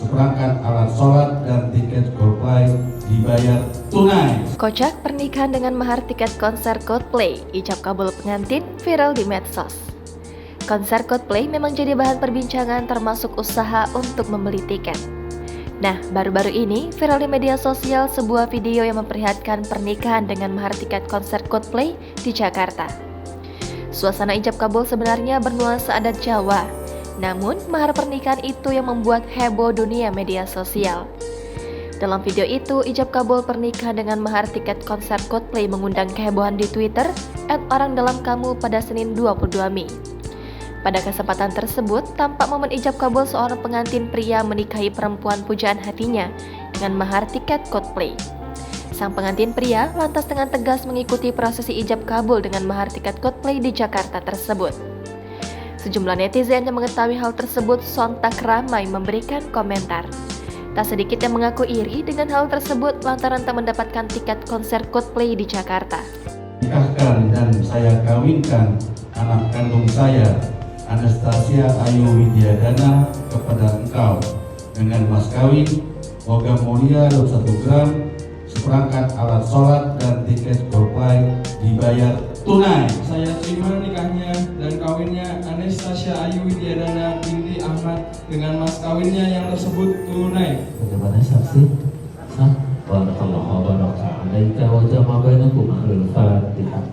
seperangkat alat sholat dan tiket Coldplay dibayar tunai. Kocak pernikahan dengan mahar tiket konser Coldplay, ijab kabul pengantin viral di medsos. Konser Coldplay memang jadi bahan perbincangan termasuk usaha untuk membeli tiket. Nah, baru-baru ini viral di media sosial sebuah video yang memperlihatkan pernikahan dengan mahar tiket konser Coldplay di Jakarta. Suasana ijab kabul sebenarnya bernuansa adat Jawa, namun mahar pernikahan itu yang membuat heboh dunia media sosial. Dalam video itu, ijab kabul pernikahan dengan mahar tiket konser Coldplay mengundang kehebohan di Twitter @orangdalamkamu pada Senin 22 Mei. Pada kesempatan tersebut, tampak momen ijab kabul seorang pengantin pria menikahi perempuan pujaan hatinya dengan mahar tiket Coldplay. Sang pengantin pria lantas dengan tegas mengikuti prosesi ijab kabul dengan mahar tiket Coldplay di Jakarta tersebut. Sejumlah netizen yang mengetahui hal tersebut sontak ramai memberikan komentar. Tak sedikit yang mengaku iri dengan hal tersebut lantaran tak mendapatkan tiket konser Coldplay di Jakarta. Nikahkan dan saya kawinkan anak kandung saya, Anastasia Ayu Widyadana, kepada engkau dengan mas kawin logam mulia 21 gram, seperangkat alat sholat dan tiket Coldplay dibayar tunai. Saya terima nikahnya dan kawinnya Anastasia Ayu Widyadana binti Ahmad dengan mas kawinnya yang tersebut tunai. Bagaimana saksi? Sah. Wa rahmatullahi wa barakatuh. Alaika wa jama'a bainakum ahlul Fatihah.